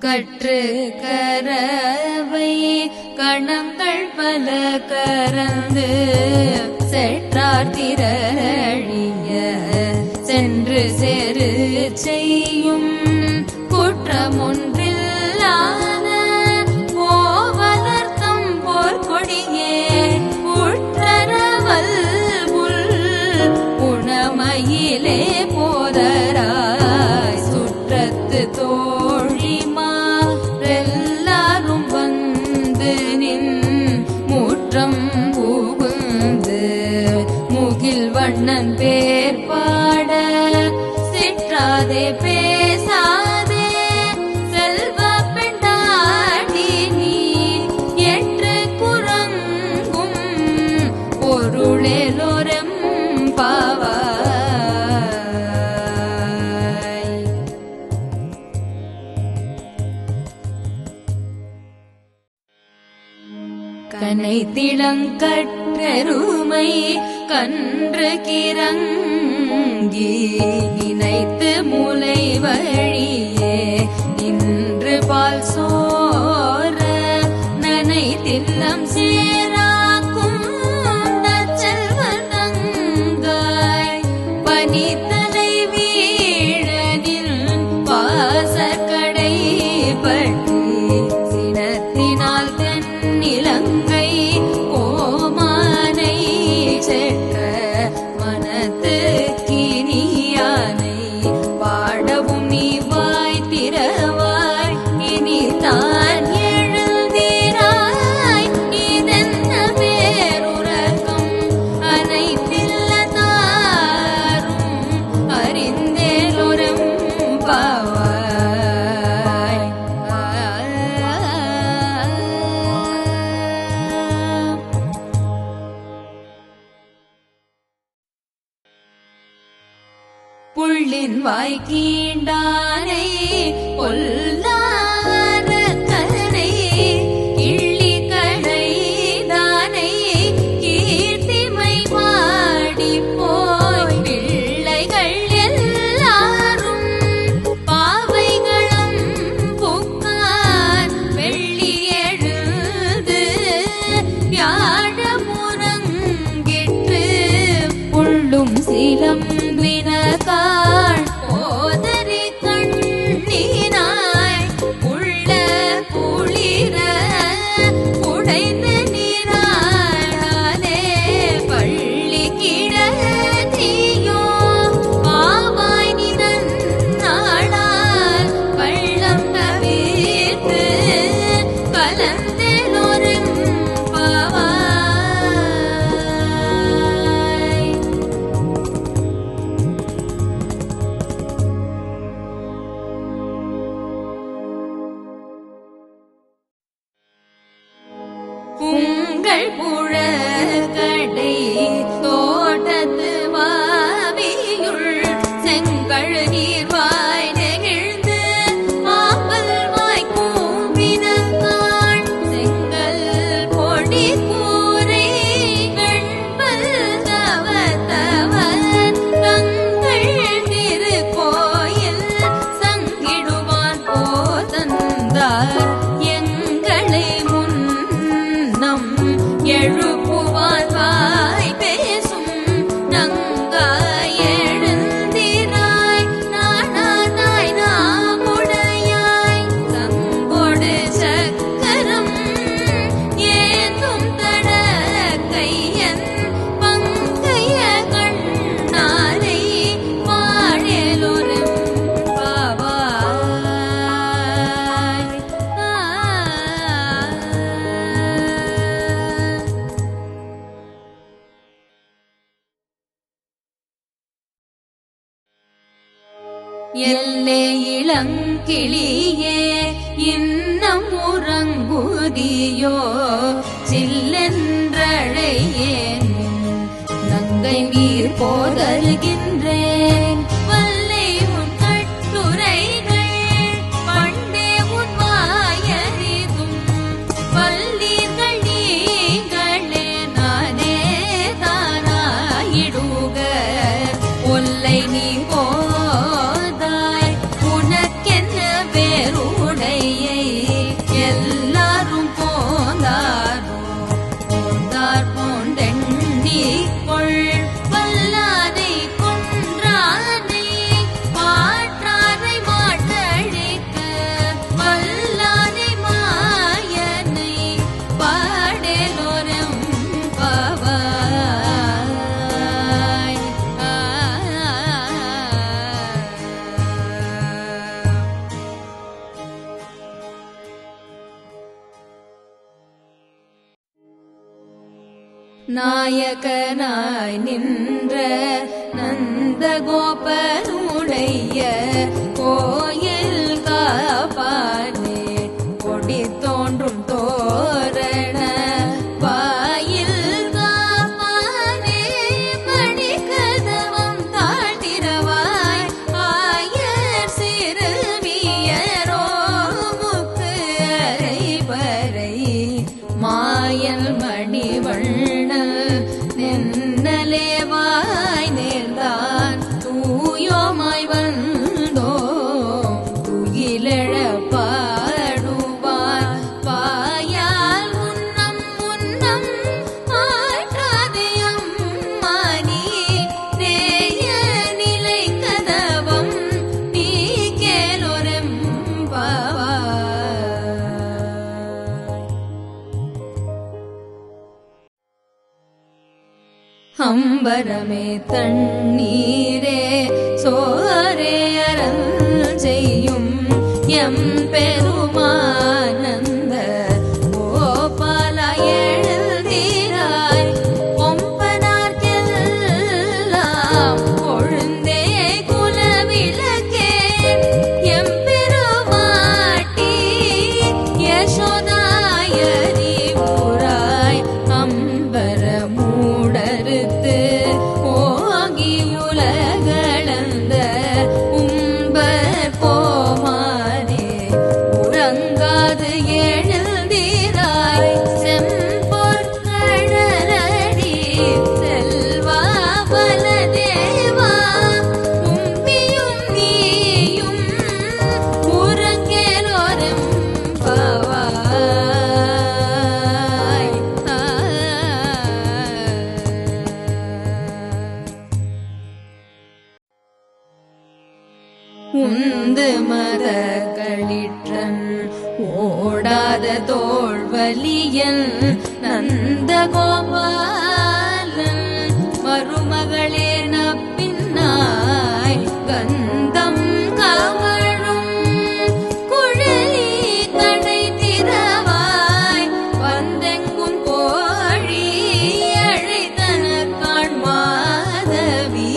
கற்று கரவை கணங்கள் பல கரந்து செற்றார் திரழிய சென்று சேரு செய்யும் குற்றமொன்றில்லாத கோவலர்த்தம் போர்க்கொடியே உற்றரவல் புல் உணமயிலே போதராய் சுற்றத்து தோழிமாரெல்லாரும் வந்து நின் முற்றம் புகுந்து முகில் வண்ணன் பேர் பாட சிற்றாதே பேசாதே செல்வ பெண்டாடி நீ எற்று குரங்கும் பொருளேலோரம் பாவாய். கனை திளங்கற்றெருமை கன்று கிறங்கி நினைத்து மூலை வழியே நின்று பால் சோர நனை தில்லம் சேராக்கும் நற்செல்வதங்காய் பனித்தலை வீழனில் வாசக்கடை பற்றி சினத்தினால் தென்னிலங்கை கோமானை செற்ற மனத்து கினியானை பாடவும் நீ வாய் திறவாய் இனி தான் எழுந்தீராய் இதென்ன பேருறக்கம் அனைத்தில்ல தாரும் அறிந்தேலோரம் பாவாய். புள்ளின் வாய் கீண்டானை பொல்லாத கனை கிள்ளி கடைதானை கீர்த்திமை பாடி போய் பிள்ளைகள் எல்லாரும் பாவைகளும் புக்கார் வெள்ளி எழுது வியாழமுறங்கிற்று புள்ளும் சிலம்பினகாள் போதரி கண்ணீனாய் உள்ள குளிர உடைந்து நீராடாதே பள்ளி கிடத்தியோ பாவாய் நினன் நாடால் பள்ளம் தவிர்த்து கலந்தேலோரும் பாவாய். உங்கள் புழக்கடை தோட்டத்து வாவியுள் செங்கழ் நீர்வாய் நெகிழ்ந்து ஆம்பல் வாய் கூம்பினகாள் செங்கல் பொடி கூரை வெண்பல் தவத்தவன் தங்கள் திருக்கோயில் சங்கிடுவான் போதந்தார் எங்களை முன்னம் எழுப்புவான் வாய் பேசும் நங்காய் எழுந்திராய் நானாய் நாமுடையாய் தங்கொடு சக்கரம் ஏந்தும் தடக்கையன் பங்கைய கண்ணாரை வாழலொரும் பாவாய். எல்லே இளங்கிளியே இன்னம் உறங்குதியோ சில்லென்றழையேன் நங்கை நீர் போதருகின்றேன் வல்லை உன் கட்டுரைகள் பண்டே உன் வாயறிதும் வல்லீர்கள் நீங்களே நானே தானாயிடுக ஒல்லை நீ போதாய் உனக்கென்ன வேறுடை நாயகனாய் நின்ற நந்த கோபனுடைய கோயில் காப்பானே கொடி தோன்றும் தோரண வாயில் காப்பானே மணிக்கதவம் தாழ்த்திரவாய் ஆயர் சிறுமியரோ முக்கு அரைபறை மாயல் மணிவண்ணல் நென்னலேவாய் நேர்ந்தான் தூயோமாய் வந்தோம் துயிலெழ பாடுவார் பாயால் முன்னம் முன்னம் ஆற்றாதே அம்மானி நேய நிலை கதவம் நீ கேளொரெம்பாவாய். அம்பரமே தண்ணீரே சோரே அரண் செய்யும் எம் பெருமானந்த கோபால எழுதிராய் கொம்பனார்க்கெல்லாம் கொழுந்தே குலவிளக்கே எம் பெருமாட்டி யசோதாயரி ஊராய் அம்பர மூடறுத்து ஓங்கியுலகளந்த உம்பர் கோமானே உறங்காது எழுந்திராய் செம்பொற்கழலடி செல்வா பலதேவா உம்பியும் நீயும் உறங்கேலோரெம்பாவாய். உந்து மத களிற்றன் ஓடாத தோள்வலியன் நந்த கோபாலன் மருமகளே நப்பின்னாய் கந்தம் கவழும் குழலி கடை திறவாய் வந்தெங்கும் கோழி அழைத்தன காண்மாதவி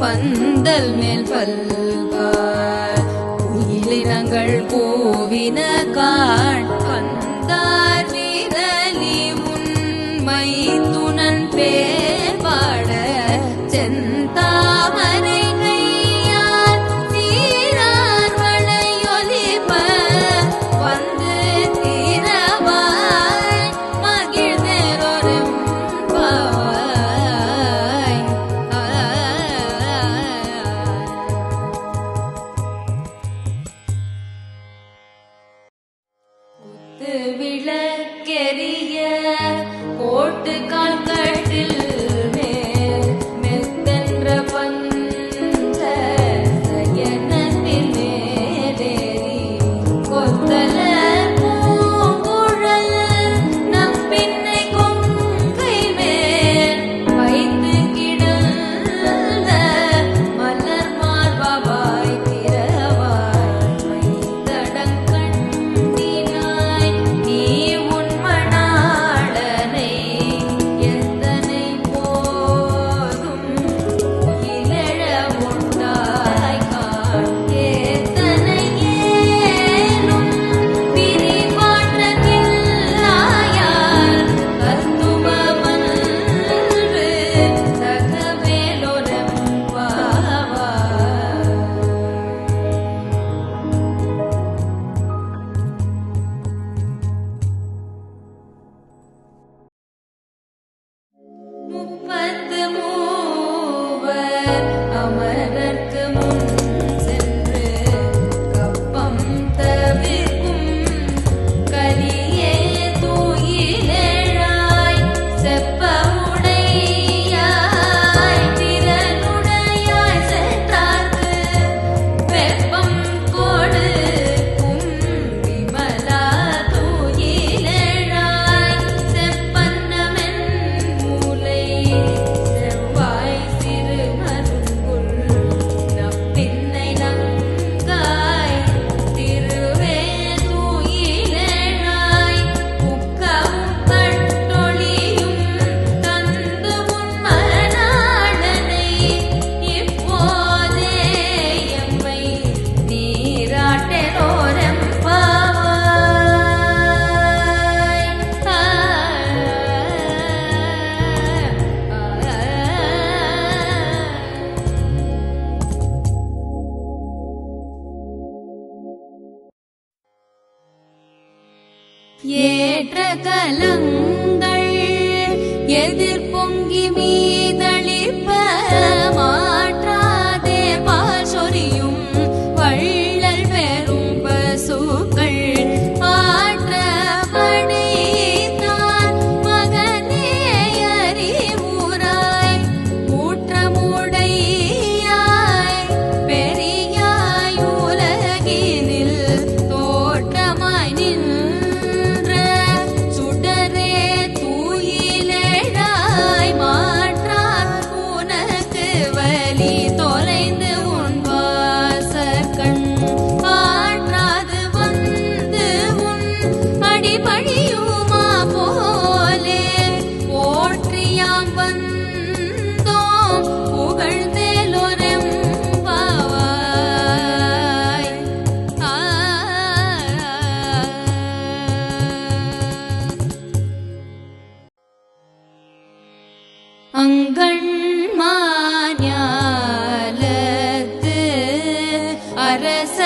பந்தல் மேல் பல்கார் உயிரினங்கள் கூவின காண் வந்தார் வீரலி உண்மை துணன் பேர் பாட செந்தாமரை கையால் சீரார் வளையொலிப்ப வந்து தீரவாய் மகிழ்ந்தேரொரெம்பாவாய். குத்து விளக்கெரிய கோட்டு கால்கட்டில் மேல் மெத்தென்ற பஞ்ச சயனத்தின் மேலேறி கொத்தல பூங்குழல் நப்பின்னை கொங்கை மேல் வைத்து கிடந்த மலர் மார்பாய் திறவாய் வைத்தடங்கண்ணினாய் நீ உன்மணாளனை எந்த ஏற்ற கலங்கள் எதிர் பொங்கி மீதளிப்ப மாற்றாதே பால் சொரியும் வள்ளல் பெரும் பசுக்கள் ஆற்ற படைத்தான் மகனே அறிவுராய் ஊற்றமுடையாய் பெரியாய் உலகினில் தோற்றமாய் நின்ற சுடரே தூயிலேழாய் மாற்றார் உனக்கு வலி தொலைந்து உன் வாசற்கண் ஆற்றாது வந்து உன் அடிபணியுமா போலே போற்றியாம் வந்தோம் புகழ்ந்தேலோரெம்பாவாய். அங்கண்மாஞாலத்து அரச